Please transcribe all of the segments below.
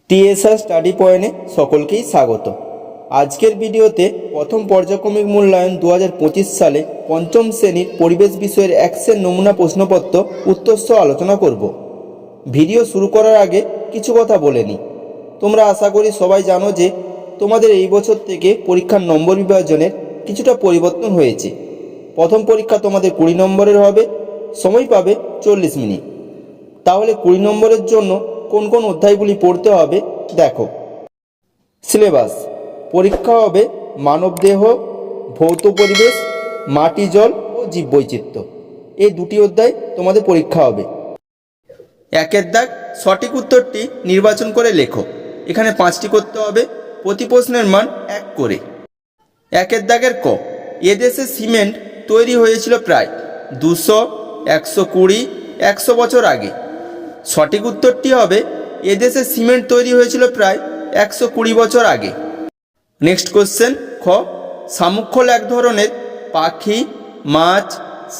TSR study পয়েন্টে সকলকেই স্বাগত। আজকের ভিডিওতে প্রথম পর্যায়ক্রমিক মূল্যায়ন 2025 সালে পঞ্চম শ্রেণীর পরিবেশ বিষয়ের অ্যাকশন নমুনা প্রশ্নপত্র উত্তরসহ আলোচনা করব। ভিডিও শুরু করার আগে কিছু কথা বলে নিই। তোমরা আশা করি সবাই জানো যে তোমাদের এই বছর থেকে পরীক্ষার নম্বর বিভাজনের কিছুটা পরিবর্তন হয়েছে। প্রথম পরীক্ষা তোমাদের 20 নম্বরের হবে, সময় পাবে 40 মিনিট। তাহলে 20 নম্বরের জন্য কোন কোন অধ্যায়গুলি পড়তে হবে দেখো। সিলেবাস: পরীক্ষা হবে মানবদেহ, ভৌত পরিবেশ, মাটি, জল ও জীববৈচিত্র্য। এই দুটি অধ্যায় তোমাদের পরীক্ষা হবে। একের দাগ, সঠিক উত্তরটি নির্বাচন করে লেখো। এখানে 5টি করতে হবে, প্রতি প্রশ্নের মান 1 করে। একের দাগের ক, এদেশে সিমেন্ট তৈরি হয়েছিল প্রায় 200, 120, 100 বছর আগে। সঠিক উত্তরটি হবে এদেশে সিমেন্ট তৈরি হয়েছিল প্রায় 120 বছর আগে। নেক্সট কোশ্চেন খ, শামুক খোল এক ধরনের পাখি, মাছ,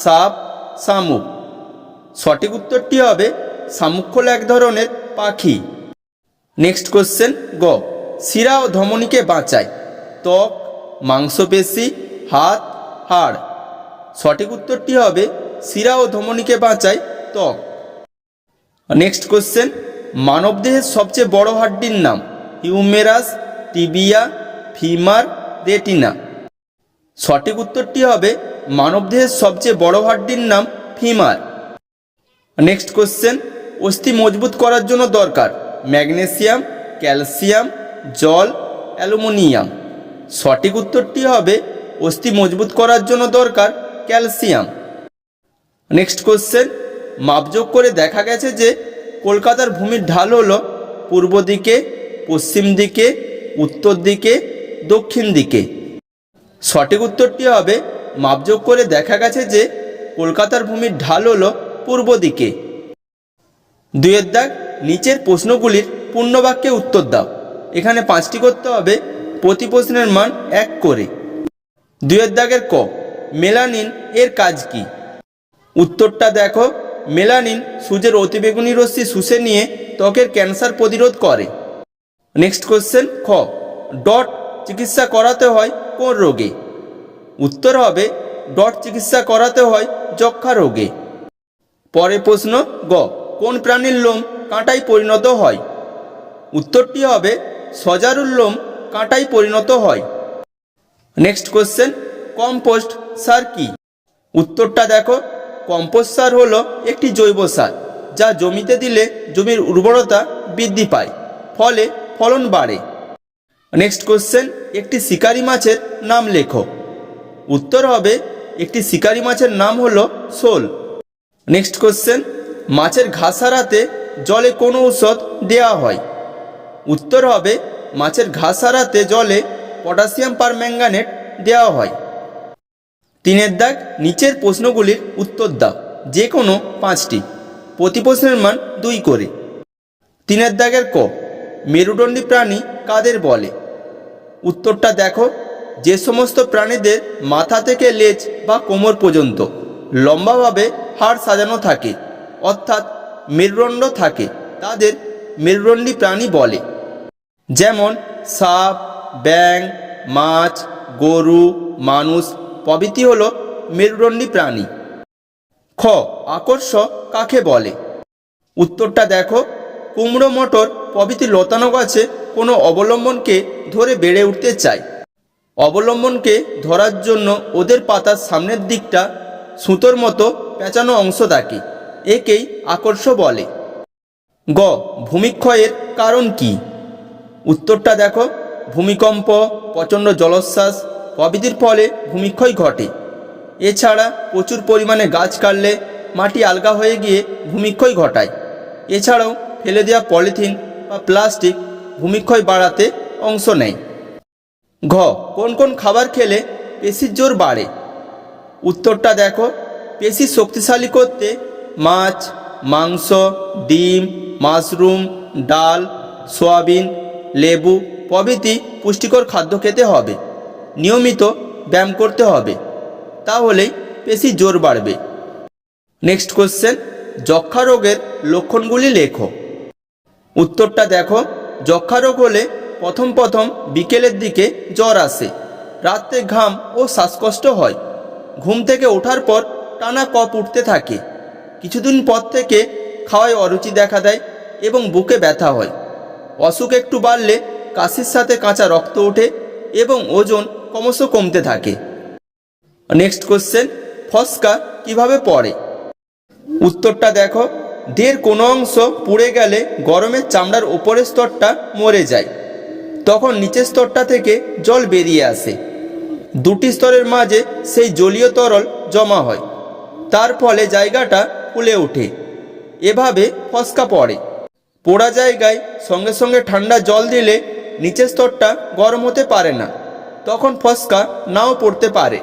সাপ, শামুক। সঠিক উত্তরটি হবে শামুক খোল এক ধরনের পাখি। নেক্সট কোশ্চেন গ, শিরা ও ধমনীকে বাঁচায় ত্বক, মাংসপেশি, হাত, হাড়। সঠিক উত্তরটি হবে শিরা ও ধমনীকে বাঁচায় ত্বক। নেক্সট কোশ্চেন, মানবদেহের সবচেয়ে বড় হাড্ডির নাম হিউমেরাস, টিবিয়া, ফিমার, রেটিনা। সঠিক উত্তরটি হবে মানবদেহের সবচেয়ে বড় হাড্ডির নাম ফিমার। নেক্সট কোশ্চেন, অস্থি মজবুত করার জন্য দরকার ম্যাগনেসিয়াম, ক্যালসিয়াম, জল, অ্যালুমিনিয়াম। সঠিক উত্তরটি হবে অস্থি মজবুত করার জন্য দরকার ক্যালসিয়াম। নেক্সট কোশ্চেন, মাপযোগ করে দেখা গেছে যে কলকাতার ভূমির ঢাল হলো পূর্ব দিকে, পশ্চিম দিকে, উত্তর দিকে, দক্ষিণ দিকে। সঠিক উত্তরটি হবে মাপযোগ করে দেখা গেছে যে কলকাতার ভূমির ঢাল হলো পূর্ব দিকে। 2 দাগ, নিচের প্রশ্নগুলির পূর্ণবাক্যে উত্তর দাও। এখানে 5টি করতে হবে, প্রতি প্রশ্নের মান 1 করে। 2 দাগের ক, মেলানিন এর কাজ কি? উত্তরটা দেখো, মেলানিন সূর্যের অতিবেগুনি রশ্মি শুষে নিয়ে ত্বকের ক্যান্সার প্রতিরোধ করে। নেক্সট কোশ্চেন খ, ডট চিকিৎসা করাতে হয় কোন রোগে? উত্তর হবে ডট চিকিৎসা করাতে হয় যক্ষ্মা রোগে। পরের প্রশ্ন গ, কোন প্রাণীর লোম কাঁটায় পরিণত হয়? উত্তরটি হবে সজারুর লোম কাঁটায় পরিণত হয়। নেক্সট কোশ্চেন, কম্পোস্ট সার কি? উত্তরটা দেখো, কম্পোস্ট সার হলো একটি জৈব সার যা জমিতে দিলে জমির উর্বরতা বৃদ্ধি পায়, ফলে ফলন বাড়ে। নেক্সট কোশ্চেন, একটি শিকারি মাছের নাম লেখো। উত্তর হবে একটি শিকারি মাছের নাম হলো শোল। নেক্সট কোশ্চেন, মাছের ঘা সারাতে জলে কোন ঔষধ দেওয়া হয়? উত্তর হবে মাছের ঘা সারাতে জলে পটাশিয়াম পারম্যাঙ্গানেট দেওয়া হয়। 3 দাগ, নিচের প্রশ্নগুলির উত্তর দাও, যে কোনো 5টি, প্রতি প্রশ্নের মান 2 করে। 3 দাগের ক, মেরুদণ্ডী প্রাণী কাদের বলে? উত্তরটা দেখো, যে সমস্ত প্রাণীদের মাথা থেকে লেজ বা কোমর পর্যন্ত লম্বাভাবে হাড় সাজানো থাকে, অর্থাৎ মেরুদণ্ড থাকে, তাদের মেরুদণ্ডী প্রাণী বলে। যেমন সাপ, ব্যাঙ, মাছ, গরু, মানুষ প্রভৃতি হলো মেরুদণ্ডী প্রাণী। খ, আকর্ষ কাকে বলে? উত্তরটা দেখো, কুমড়ো, মটর প্রভৃতি লতানো গাছে কোনো অবলম্বনকে ধরে বেড়ে উঠতে চায়। অবলম্বনকে ধরার জন্য ওদের পাতার সামনের দিকটা সুতোর মতো পেঁচানো অংশ থাকে, একেই আকর্ষ বলে। গ, ভূমিক্ষয়ের কারণ কি? উত্তরটা দেখো, ভূমিকম্প, প্রচণ্ড জলোচ্ছ্বাস প্রভৃতির ফলে ভূমিক্ষয় ঘটে। এছাড়া প্রচুর পরিমাণে গাছ কাটলে মাটি আলগা হয়ে গিয়ে ভূমিক্ষয় ঘটায়। এছাড়াও ফেলে দেওয়া পলিথিন বা প্লাস্টিক ভূমিক্ষয় বাড়াতে অংশ নেয়। ঘ, কোন কোন খাবার খেলে পেশির জোর বাড়ে? উত্তরটা দেখো, পেশি শক্তিশালী করতে মাছ, মাংস, ডিম, মাশরুম, ডাল, সয়াবিন, লেবু প্রভৃতি পুষ্টিকর খাদ্য খেতে হবে। নিয়মিত ব্যায়াম করতে হবে, তাহলেই পেশি জোর বাড়বে। নেক্সট কোশ্চেন, যক্ষ্মা রোগের লক্ষণগুলি লেখো। উত্তরটা দেখো, যক্ষা রোগ হলে প্রথম বিকেলের দিকে জ্বর আসে, রাতে ঘাম ও শ্বাসকষ্ট হয়, ঘুম থেকে ওঠার পর টানা কফ উঠতে থাকে, কিছুদিন পর থেকে খাওয়ায় অরুচি দেখা দেয় এবং বুকে ব্যথা হয়। অসুখ একটু বাড়লে কাশির সাথে কাঁচা রক্ত ওঠে এবং ওজন ক্রমশ কমতে থাকে। নেক্সট কোশ্চেন, ফস্কা কিভাবে পড়ে? উত্তরটা দেখো, দেহের কোনো অংশ পুড়ে গেলে গরমে চামড়ার উপরের স্তরটা মরে যায়, তখন নিচের স্তরটা থেকে জল বেরিয়ে আসে। দুটি স্তরের মাঝে সেই জলীয় তরল জমা হয়, তার ফলে জায়গাটা ফুলে ওঠে, এভাবে ফস্কা পড়ে। পোড়া জায়গায় সঙ্গে সঙ্গে ঠান্ডা জল দিলে নিচের স্তরটা গরম হতে পারে না, তখন ফস্কা নাও পড়তে পারে।